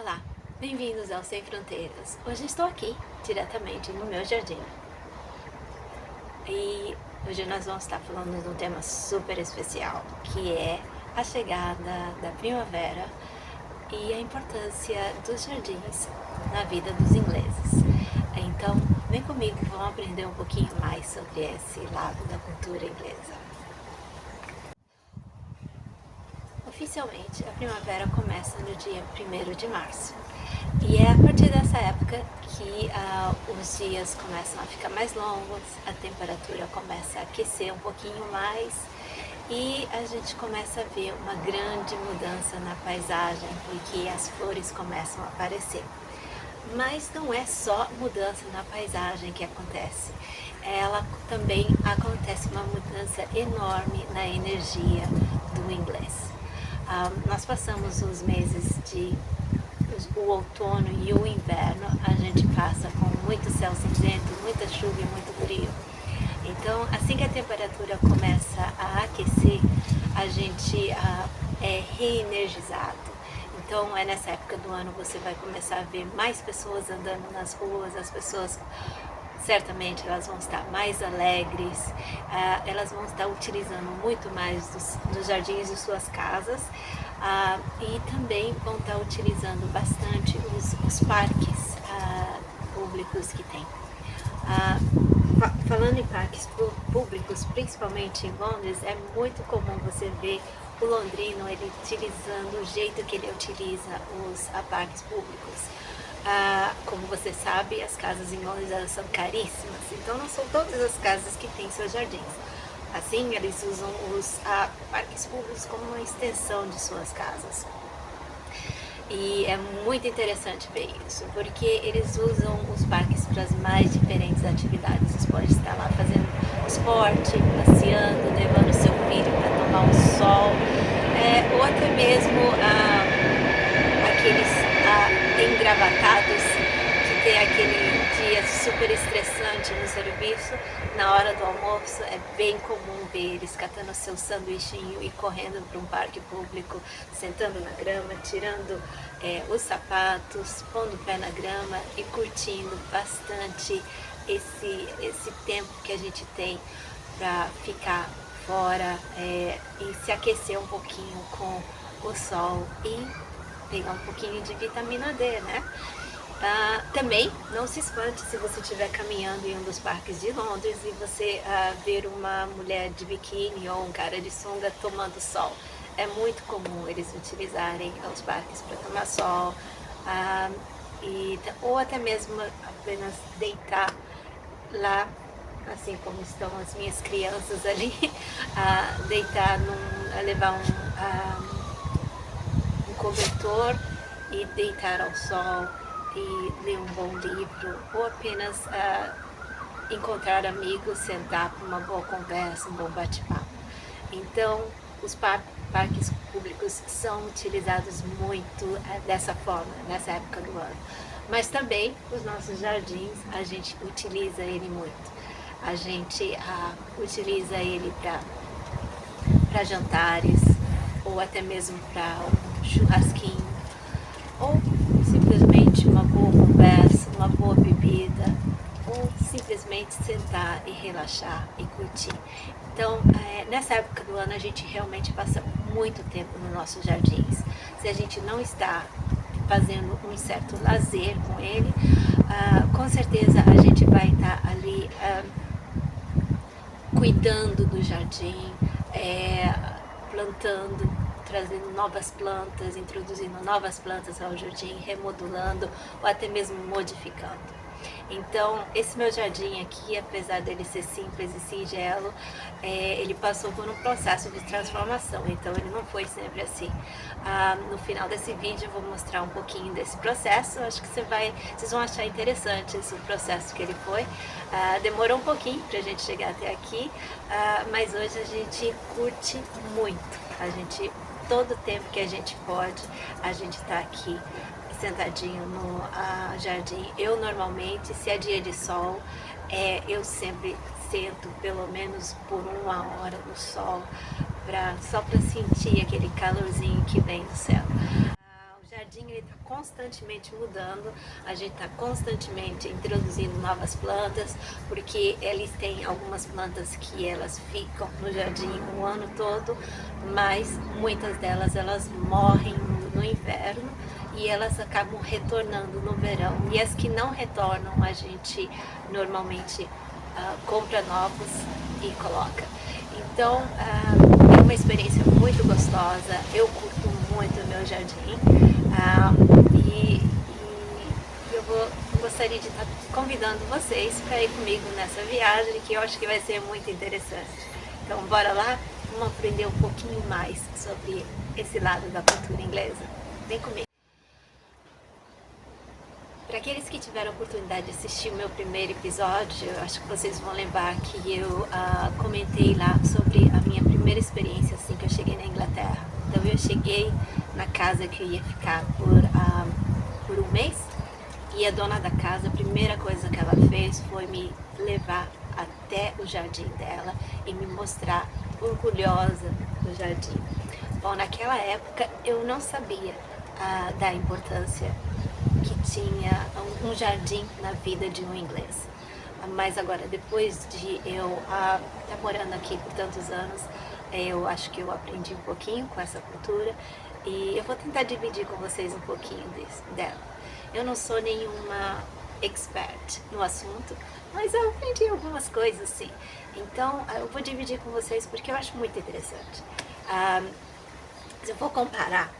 Olá, bem-vindos ao Sem Fronteiras. Hoje estou aqui, diretamente no meu jardim. E hoje nós vamos estar falando de um tema super especial, que é a chegada da primavera e a importância dos jardins na vida dos ingleses. Então, vem comigo e vamos aprender um pouquinho mais sobre esse lado da cultura inglesa. Oficialmente, a primavera começa no dia 1º de março. E é a partir dessa época que os dias começam a ficar mais longos, a temperatura começa a aquecer um pouquinho mais e a gente começa a ver uma grande mudança na paisagem, porque as flores começam a aparecer. Mas não é só mudança na paisagem que acontece, ela também acontece uma mudança enorme na energia do inglês. Nós passamos os meses de o outono e o inverno, a gente passa com muito céu cinzento, muita chuva e muito frio. Então, assim que a temperatura começa a aquecer, a gente é reenergizado. Então, é nessa época do ano você vai começar a ver mais pessoas andando nas ruas, as pessoas certamente elas vão estar mais alegres, elas vão estar utilizando muito mais dos jardins de suas casas e também vão estar utilizando bastante os parques públicos que tem. Falando em parques públicos, principalmente em Londres, é muito comum você ver o londrino ele utilizando o jeito que ele utiliza os parques públicos. Como você sabe, as casas em Londres elas são caríssimas, então não são todas as casas que têm seus jardins. Assim, eles usam os parques públicos como uma extensão de suas casas. E é muito interessante ver isso, porque eles usam os parques para as mais diferentes atividades. Você pode estar lá fazendo esporte, passeando, levando seu filho para tomar um sol, ou até mesmo aqueles engravatados que tem aquele dia super estressante no serviço. Na hora do almoço é bem comum ver eles catando seu sanduichinho e correndo para um parque público, sentando na grama, tirando os sapatos, pondo o pé na grama e curtindo bastante esse tempo que a gente tem para ficar fora e se aquecer um pouquinho com o sol e pegar um pouquinho de vitamina D, né? Também não se espante se você estiver caminhando em um dos parques de Londres e você ver uma mulher de biquíni ou um cara de sunga tomando sol. É muito comum eles utilizarem os parques para tomar sol ou até mesmo apenas deitar lá, assim como estão as minhas crianças ali, deitar, levar um cobertor e deitar ao sol e ler um bom livro ou apenas encontrar amigos, sentar para uma boa conversa, um bom bate-papo. Então, os parques públicos são utilizados muito dessa forma, nessa época do ano. Mas também os nossos jardins, a gente utiliza ele muito. A gente utiliza ele para jantares ou até mesmo para um churrasquinho ou simplesmente uma boa conversa, uma boa bebida, ou simplesmente sentar e relaxar e curtir. Então, nessa época do ano a gente realmente passa muito tempo nos nossos jardins. Se a gente não está fazendo um certo lazer com ele, com certeza a gente vai estar ali cuidando do jardim, plantando, trazendo novas plantas, introduzindo novas plantas ao jardim, remodulando ou até mesmo modificando. Então, esse meu jardim aqui, apesar dele ser simples e singelo, ele passou por um processo de transformação, então ele não foi sempre assim. No final desse vídeo eu vou mostrar um pouquinho desse processo, acho que vocês vão achar interessante esse processo que ele foi. Demorou um pouquinho pra gente chegar até aqui, mas hoje a gente curte muito, todo o tempo que a gente pode, a gente tá aqui sentadinho no jardim. Eu normalmente, se é dia de sol, eu sempre sento pelo menos por 1 hora no sol, só para sentir aquele calorzinho que vem do céu. O jardim está constantemente mudando, a gente está constantemente introduzindo novas plantas, porque eles têm algumas plantas que elas ficam no jardim o ano todo, mas muitas delas elas morrem no inverno e elas acabam retornando no verão. E as que não retornam, a gente normalmente compra novos e coloca. Então, é uma experiência muito gostosa, eu curto muito o meu jardim e eu gostaria de estar convidando vocês para ir comigo nessa viagem, que eu acho que vai ser muito interessante. Então, bora lá, vamos aprender um pouquinho mais sobre esse lado da cultura inglesa. Vem comigo! Para aqueles que tiveram a oportunidade de assistir o meu primeiro episódio, eu acho que vocês vão lembrar que eu comentei lá sobre a minha primeira experiência assim que eu cheguei na Inglaterra. Então eu cheguei na casa que eu ia ficar por um mês e a dona da casa, a primeira coisa que ela fez foi me levar até o jardim dela e me mostrar orgulhosa do jardim. Bom, naquela época eu não sabia da importância que tinha um jardim na vida de um inglês. Mas agora, depois de eu estar morando aqui por tantos anos, eu acho que eu aprendi um pouquinho com essa cultura e eu vou tentar dividir com vocês um pouquinho dela. Eu não sou nenhuma expert no assunto, mas eu aprendi algumas coisas sim. Então, eu vou dividir com vocês porque eu acho muito interessante. Se eu for comparar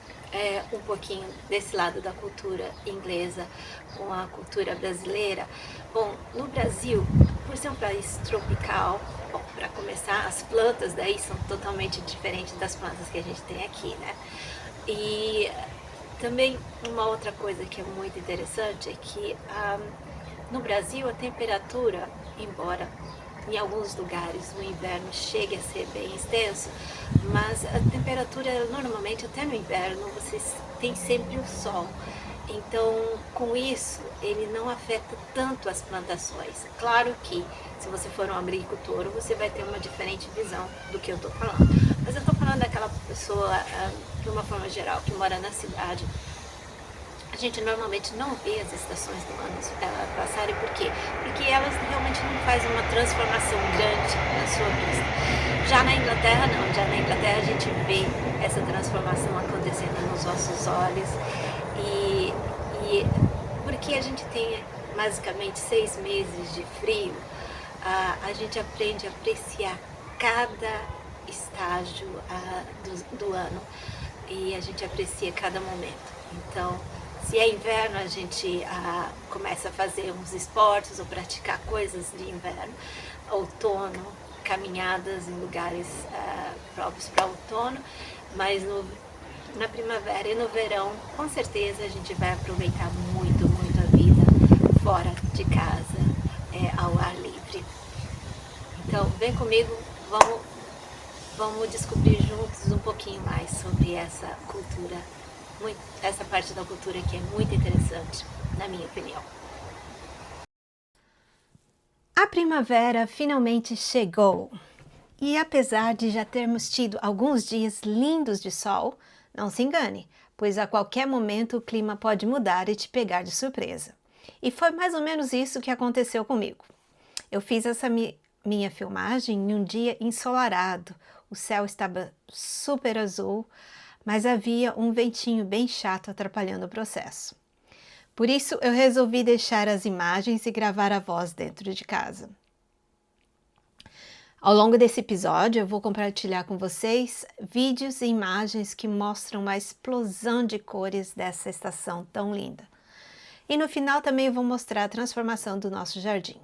um pouquinho desse lado da cultura inglesa com a cultura brasileira. Bom, no Brasil, por ser um país tropical, bom, para começar, as plantas daí são totalmente diferentes das plantas que a gente tem aqui, né? E também uma outra coisa que é muito interessante é que no Brasil a temperatura, embora em alguns lugares o inverno chegue a ser bem extenso, mas a temperatura normalmente até no inverno você tem sempre o sol. Então, com isso, ele não afeta tanto as plantações. Claro que, se você for um agricultor, você vai ter uma diferente visão do que eu estou falando. Mas eu estou falando daquela pessoa, de uma forma geral, que mora na cidade. A gente normalmente não vê as estações do ano passarem. Por quê? Porque elas realmente não fazem uma transformação grande na sua vista. Já na Inglaterra, não. Já na Inglaterra a gente vê essa transformação acontecendo nos nossos olhos. E porque a gente tem basicamente 6 meses de frio, a gente aprende a apreciar cada estágio do ano e a gente aprecia cada momento. Então, se é inverno, a gente começa a fazer uns esportes ou praticar coisas de inverno. Outono, caminhadas em lugares próprios para outono, mas na primavera e no verão, com certeza a gente vai aproveitar muito, muito a vida fora de casa, ao ar livre. Então, vem comigo, vamos descobrir juntos um pouquinho mais sobre essa cultura, essa parte da cultura que é muito interessante, na minha opinião. A primavera finalmente chegou. E apesar de já termos tido alguns dias lindos de sol, não se engane, pois a qualquer momento o clima pode mudar e te pegar de surpresa. E foi mais ou menos isso que aconteceu comigo. Eu fiz essa minha filmagem em um dia ensolarado, o céu estava super azul, mas havia um ventinho bem chato atrapalhando o processo. Por isso eu resolvi deixar as imagens e gravar a voz dentro de casa. Ao longo desse episódio, eu vou compartilhar com vocês vídeos e imagens que mostram a explosão de cores dessa estação tão linda. E no final também eu vou mostrar a transformação do nosso jardim.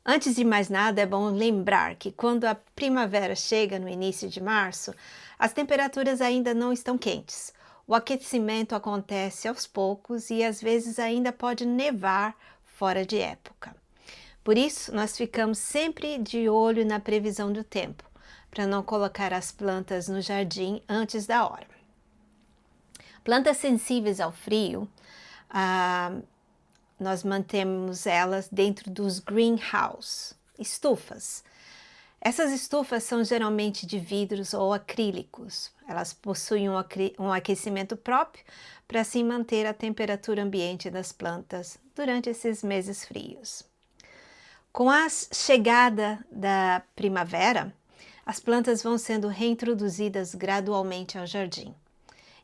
Antes de mais nada, é bom lembrar que quando a primavera chega no início de março, as temperaturas ainda não estão quentes. O aquecimento acontece aos poucos e às vezes ainda pode nevar fora de época. Por isso, nós ficamos sempre de olho na previsão do tempo, para não colocar as plantas no jardim antes da hora. Plantas sensíveis ao frio, nós mantemos elas dentro dos greenhouse, estufas. Essas estufas são geralmente de vidros ou acrílicos. Elas possuem um aquecimento próprio para assim manter a temperatura ambiente das plantas durante esses meses frios. Com a chegada da primavera, as plantas vão sendo reintroduzidas gradualmente ao jardim.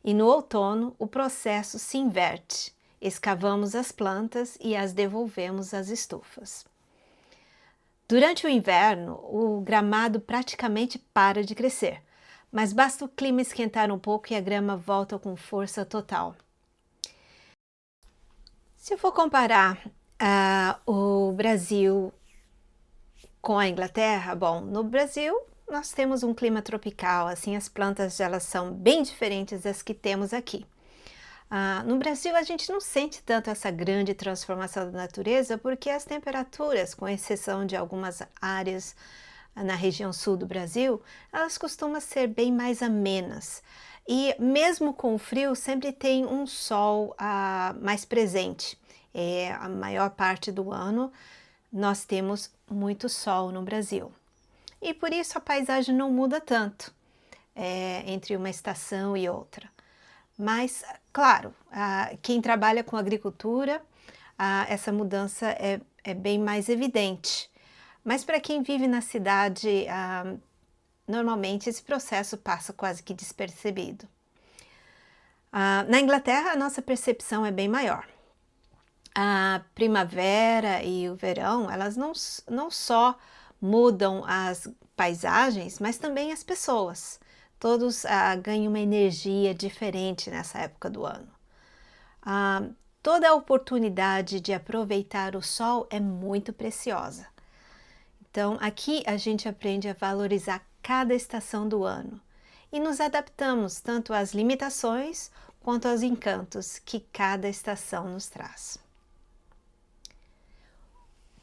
E no outono, o processo se inverte. Escavamos as plantas e as devolvemos às estufas. Durante o inverno, o gramado praticamente para de crescer, mas basta o clima esquentar um pouco e a grama volta com força total. Se eu for comparar o Brasil com a Inglaterra, bom, no Brasil nós temos um clima tropical, assim as plantas elas são bem diferentes das que temos aqui. No Brasil a gente não sente tanto essa grande transformação da natureza porque as temperaturas, com exceção de algumas áreas na região sul do Brasil, elas costumam ser bem mais amenas. E mesmo com o frio, sempre tem um sol mais presente. A maior parte do ano nós temos muito sol no Brasil. E por isso a paisagem não muda tanto entre uma estação e outra. Mas, claro, quem trabalha com agricultura, essa mudança é bem mais evidente. Mas para quem vive na cidade, normalmente esse processo passa quase que despercebido. Na Inglaterra, a nossa percepção é bem maior. A primavera e o verão, elas não só mudam as paisagens, mas também as pessoas. Todos ganham uma energia diferente nessa época do ano. Toda a oportunidade de aproveitar o sol é muito preciosa. Então, aqui a gente aprende a valorizar cada estação do ano e nos adaptamos tanto às limitações quanto aos encantos que cada estação nos traz.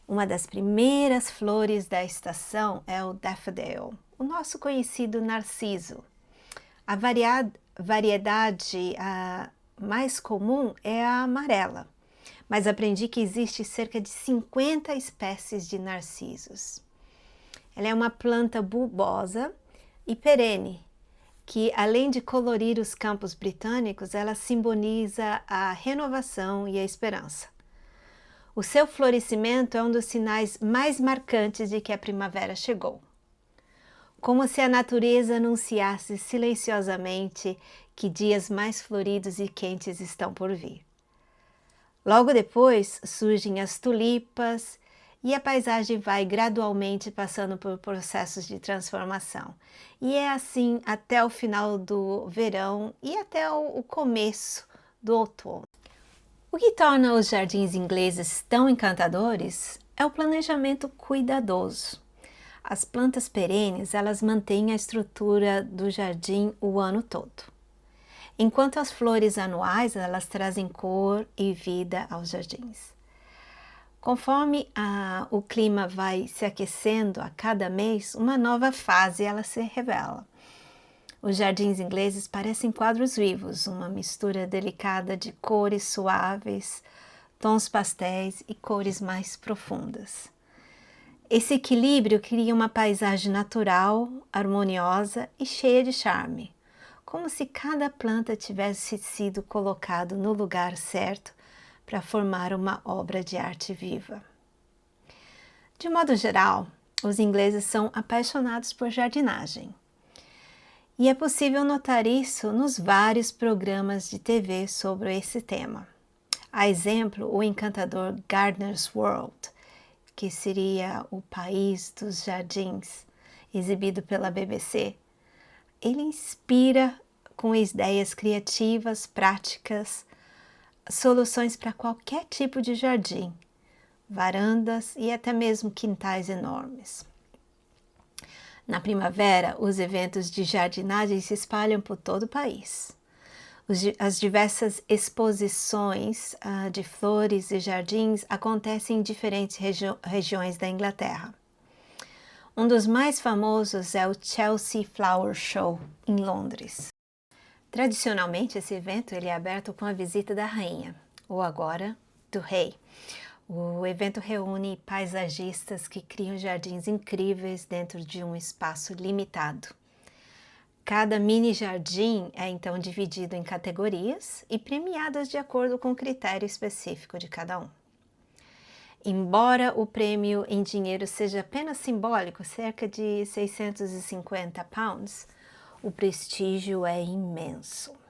Uma das primeiras flores da estação é o daffodil, o nosso conhecido narciso. A variedade mais comum é a amarela, mas aprendi que existe cerca de 50 espécies de narcisos. Ela é uma planta bulbosa e perene, que além de colorir os campos britânicos, ela simboliza a renovação e a esperança. O seu florescimento é um dos sinais mais marcantes de que a primavera chegou. Como se a natureza anunciasse silenciosamente que dias mais floridos e quentes estão por vir. Logo depois surgem as tulipas e a paisagem vai gradualmente passando por processos de transformação. E é assim até o final do verão e até o começo do outono. O que torna os jardins ingleses tão encantadores é o planejamento cuidadoso. As plantas perenes, elas mantêm a estrutura do jardim o ano todo. Enquanto as flores anuais, elas trazem cor e vida aos jardins. Conforme o clima vai se aquecendo a cada mês, uma nova fase ela se revela. Os jardins ingleses parecem quadros vivos, uma mistura delicada de cores suaves, tons pastéis e cores mais profundas. Esse equilíbrio cria uma paisagem natural, harmoniosa e cheia de charme, como se cada planta tivesse sido colocado no lugar certo para formar uma obra de arte viva. De modo geral, os ingleses são apaixonados por jardinagem. E é possível notar isso nos vários programas de TV sobre esse tema. A exemplo, o encantador Gardener's World, que seria o país dos jardins, exibido pela BBC. Ele inspira com ideias criativas, práticas, soluções para qualquer tipo de jardim, varandas e até mesmo quintais enormes. Na primavera, os eventos de jardinagem se espalham por todo o país. As diversas exposições de flores e jardins acontecem em diferentes regiões da Inglaterra. Um dos mais famosos é o Chelsea Flower Show, em Londres. Tradicionalmente, esse evento ele é aberto com a visita da rainha, ou agora do rei. O evento reúne paisagistas que criam jardins incríveis dentro de um espaço limitado. Cada mini jardim é então dividido em categorias e premiadas de acordo com o critério específico de cada um. Embora o prêmio em dinheiro seja apenas simbólico, cerca de 650 pounds, o prestígio é imenso.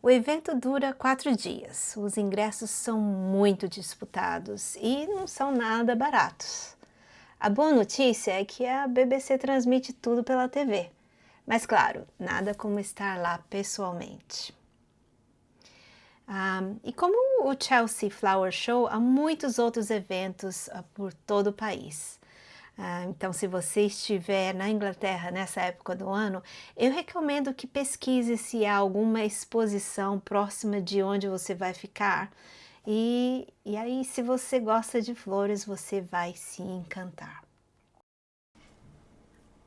O evento dura 4 dias. Os ingressos são muito disputados e não são nada baratos. A boa notícia é que a BBC transmite tudo pela TV. Mas claro, nada como estar lá pessoalmente. E como o Chelsea Flower Show, há muitos outros eventos por todo o país. Então, se você estiver na Inglaterra nessa época do ano, eu recomendo que pesquise se há alguma exposição próxima de onde você vai ficar. E aí, se você gosta de flores, você vai se encantar.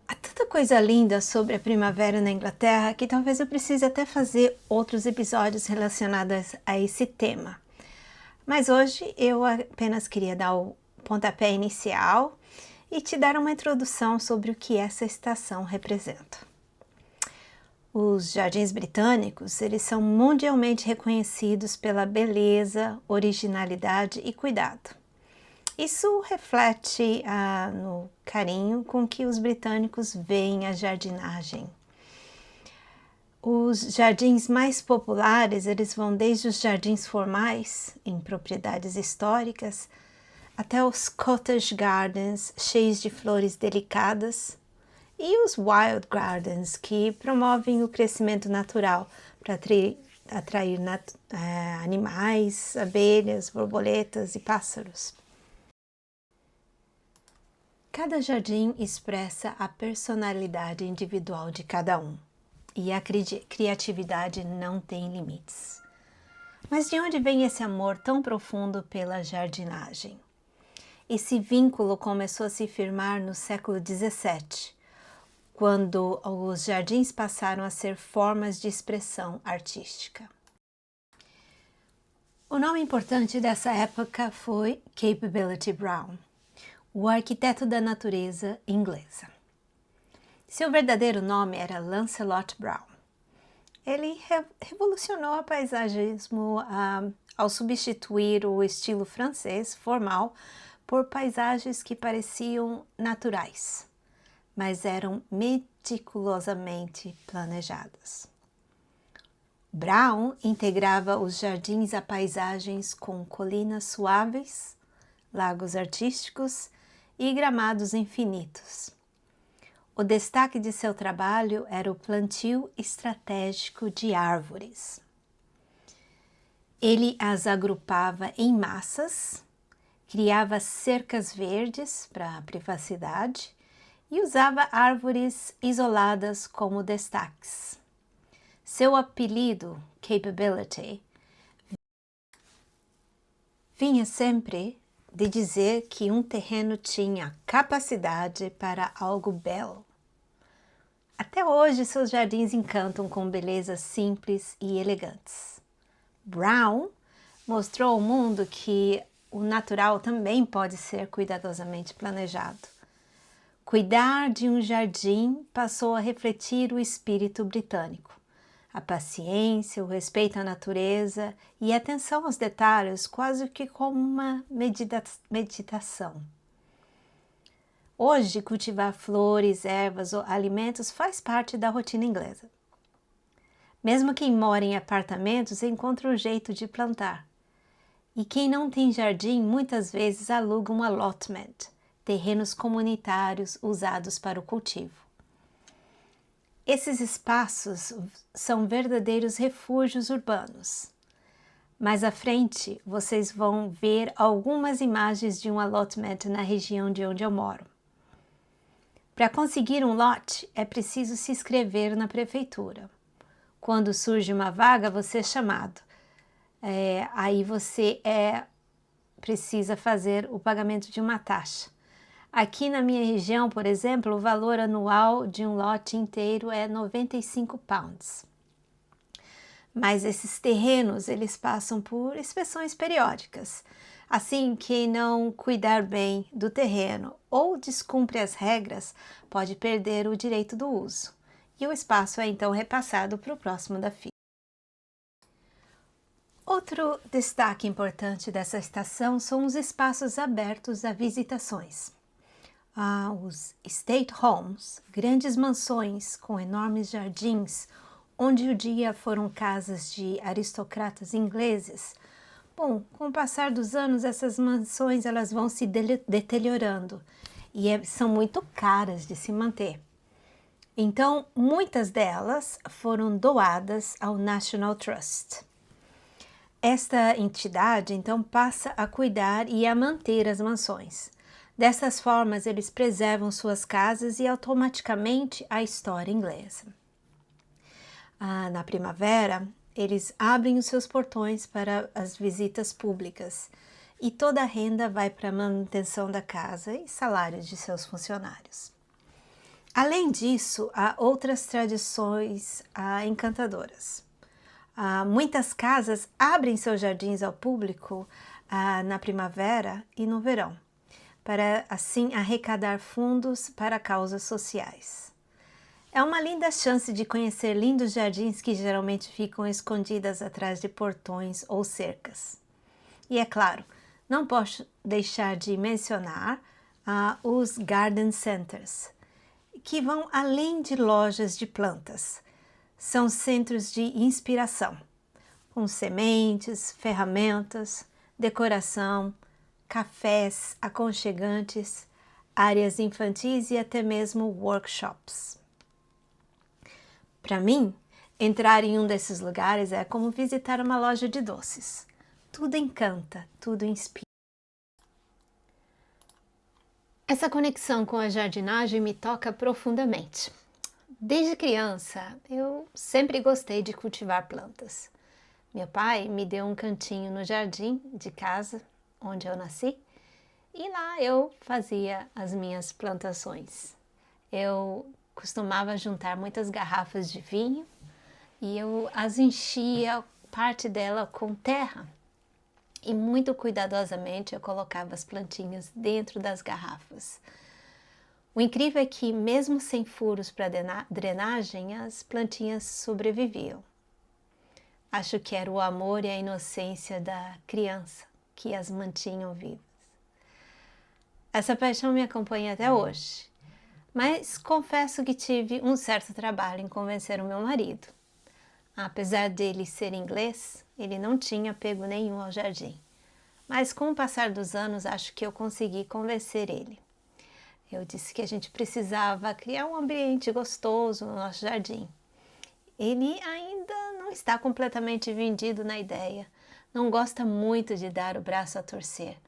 Há tanta coisa linda sobre a primavera na Inglaterra que talvez eu precise até fazer outros episódios relacionados a esse tema. Mas hoje eu apenas queria dar o pontapé inicial e te dar uma introdução sobre o que essa estação representa. Os jardins britânicos, eles são mundialmente reconhecidos pela beleza, originalidade e cuidado. Isso reflete no carinho com que os britânicos veem a jardinagem. Os jardins mais populares, eles vão desde os jardins formais, em propriedades históricas, até os cottage gardens, cheios de flores delicadas, e os wild gardens, que promovem o crescimento natural para atrair animais, abelhas, borboletas e pássaros. Cada jardim expressa a personalidade individual de cada um, e a criatividade não tem limites. Mas de onde vem esse amor tão profundo pela jardinagem? Esse vínculo começou a se firmar no século XVII, quando os jardins passaram a ser formas de expressão artística. O nome importante dessa época foi Capability Brown, o arquiteto da natureza inglesa. Seu verdadeiro nome era Lancelot Brown. Ele revolucionou o paisagismo ao substituir o estilo francês formal por paisagens que pareciam naturais, mas eram meticulosamente planejadas. Brown integrava os jardins a paisagens com colinas suaves, lagos artísticos e gramados infinitos. O destaque de seu trabalho era o plantio estratégico de árvores. Ele as agrupava em massas, criava cercas verdes para a privacidade e usava árvores isoladas como destaques. Seu apelido, Capability, vinha sempre de dizer que um terreno tinha capacidade para algo belo. Até hoje, seus jardins encantam com belezas simples e elegantes. Brown mostrou ao mundo que o natural também pode ser cuidadosamente planejado. Cuidar de um jardim passou a refletir o espírito britânico. A paciência, o respeito à natureza e a atenção aos detalhes, quase que como uma meditação. Hoje, cultivar flores, ervas ou alimentos faz parte da rotina inglesa. Mesmo quem mora em apartamentos encontra um jeito de plantar. E quem não tem jardim muitas vezes aluga um allotment, terrenos comunitários usados para o cultivo. Esses espaços são verdadeiros refúgios urbanos. Mais à frente, vocês vão ver algumas imagens de um allotment na região de onde eu moro. Para conseguir um lote, é preciso se inscrever na prefeitura. Quando surge uma vaga, você é chamado. Aí você precisa fazer o pagamento de uma taxa. Aqui na minha região, por exemplo, o valor anual de um lote inteiro é 95 pounds. Mas esses terrenos, eles passam por inspeções periódicas. Assim, quem não cuidar bem do terreno ou descumpre as regras pode perder o direito do uso, e o espaço é então repassado para o próximo da fila. Outro destaque importante dessa estação são os espaços abertos a visitações. Os State Homes, grandes mansões com enormes jardins, onde o dia foram casas de aristocratas ingleses. Bom, com o passar dos anos, essas mansões elas vão se deteriorando e são muito caras de se manter. Então, muitas delas foram doadas ao National Trust. Esta entidade, então, passa a cuidar e a manter as mansões. Dessas formas, eles preservam suas casas e automaticamente a história inglesa. Na primavera, eles abrem os seus portões para as visitas públicas e toda a renda vai para a manutenção da casa e salários de seus funcionários. Além disso, há outras tradições encantadoras. Muitas casas abrem seus jardins ao público na primavera e no verão, para assim arrecadar fundos para causas sociais. É uma linda chance de conhecer lindos jardins que geralmente ficam escondidas atrás de portões ou cercas. E é claro, não posso deixar de mencionar os Garden Centers, que vão além de lojas de plantas. São centros de inspiração, com sementes, ferramentas, decoração, cafés aconchegantes, áreas infantis e até mesmo workshops. Para mim, entrar em um desses lugares é como visitar uma loja de doces. Tudo encanta, tudo inspira. Essa conexão com a jardinagem me toca profundamente. Desde criança, eu sempre gostei de cultivar plantas. Meu pai me deu um cantinho no jardim de casa, onde eu nasci, e lá eu fazia as minhas plantações. Eu costumava juntar muitas garrafas de vinho e eu as enchia, parte dela com terra, e muito cuidadosamente eu colocava as plantinhas dentro das garrafas. O incrível é que mesmo sem furos para drenagem, as plantinhas sobreviviam. Acho que era o amor e a inocência da criança que as mantinham vivas. Essa paixão me acompanha até hoje. Mas confesso que tive um certo trabalho em convencer o meu marido. Apesar dele ser inglês, ele não tinha apego nenhum ao jardim. Mas com o passar dos anos, acho que eu consegui convencer ele. Eu disse que a gente precisava criar um ambiente gostoso no nosso jardim. Ele ainda não está completamente vendido na ideia, não gosta muito de dar o braço a torcer.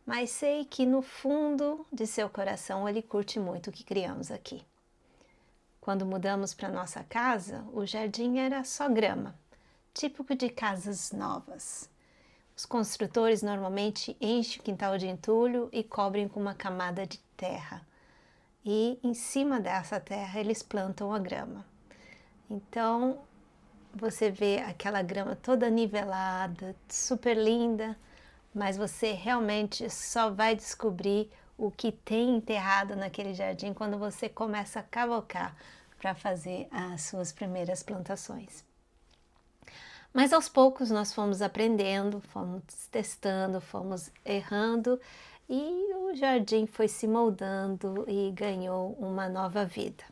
Mas sei que no fundo de seu coração ele curte muito o que criamos aqui. Quando mudamos para nossa casa, o jardim era só grama, típico de casas novas. Os construtores normalmente enchem o quintal de entulho e cobrem com uma camada de terra. E em cima dessa terra eles plantam a grama. Então você vê aquela grama toda nivelada, super linda, mas você realmente só vai descobrir o que tem enterrado naquele jardim quando você começa a cavocar para fazer as suas primeiras plantações. Mas aos poucos nós fomos aprendendo, fomos testando, fomos errando e o jardim foi se moldando e ganhou uma nova vida.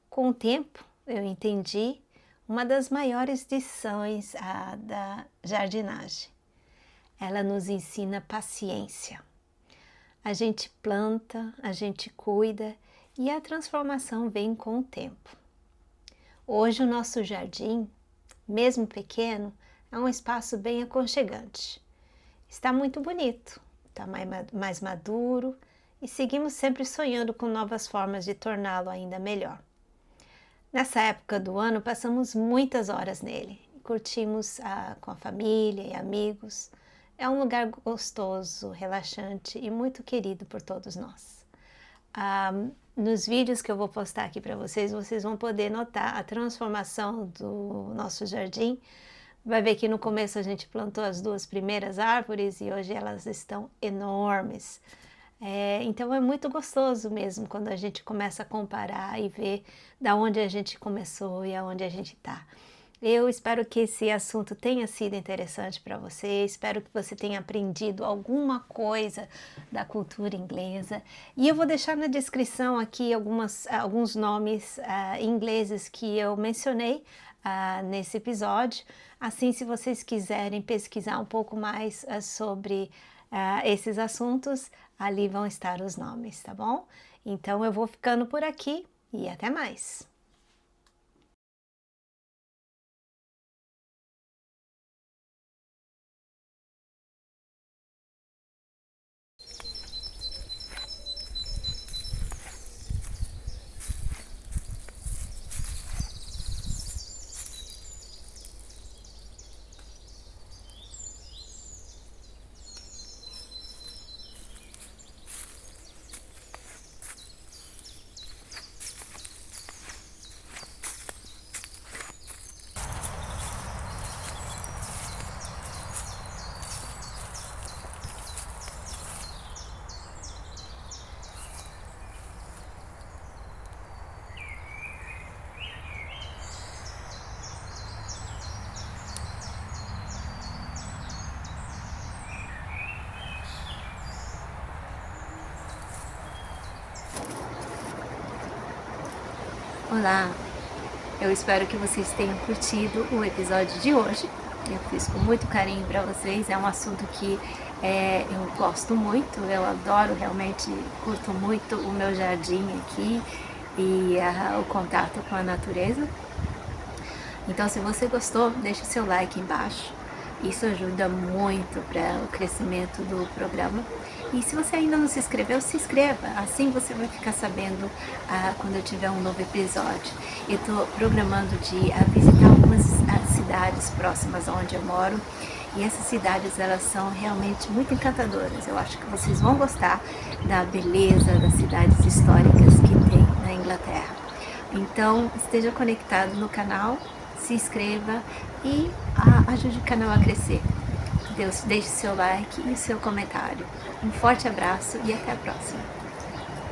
Com o tempo eu entendi uma das maiores lições da jardinagem. Ela nos ensina paciência. A gente planta, a gente cuida e a transformação vem com o tempo. Hoje o nosso jardim, mesmo pequeno, é um espaço bem aconchegante. Está muito bonito, está mais maduro e seguimos sempre sonhando com novas formas de torná-lo ainda melhor. Nessa época do ano passamos muitas horas nele, curtimos com a família e amigos. É um lugar gostoso, relaxante e muito querido por todos nós. Nos vídeos que eu vou postar aqui para vocês, vocês vão poder notar a transformação do nosso jardim Vai ver que no começo a gente plantou as 2 primeiras árvores e hoje elas estão enormes. Então é muito gostoso mesmo quando a gente começa a comparar e ver da onde a gente começou e aonde a gente está. Eu espero que esse assunto tenha sido interessante para você, espero que você tenha aprendido alguma coisa da cultura inglesa. E eu vou deixar na descrição aqui alguns nomes ingleses que eu mencionei nesse episódio. Assim, se vocês quiserem pesquisar um pouco mais sobre esses assuntos, ali vão estar os nomes, tá bom? Então eu vou ficando por aqui e até mais! Olá, eu espero que vocês tenham curtido o episódio de hoje. Eu fiz com muito carinho para vocês, é um assunto que eu gosto muito, eu adoro, realmente curto muito o meu jardim aqui e o contato com a natureza. Então, se você gostou, deixe seu like embaixo. Isso ajuda muito para o crescimento do programa. E se você ainda não se inscreveu, se inscreva. Assim você vai ficar sabendo quando eu tiver um novo episódio. Eu estou programando de visitar algumas cidades próximas onde eu moro. E essas cidades, elas são realmente muito encantadoras. Eu acho que vocês vão gostar da beleza das cidades históricas que tem na Inglaterra. Então, esteja conectado no canal, se inscreva e ajude o canal a crescer. Deixe seu like e seu comentário. Um forte abraço e até a próxima.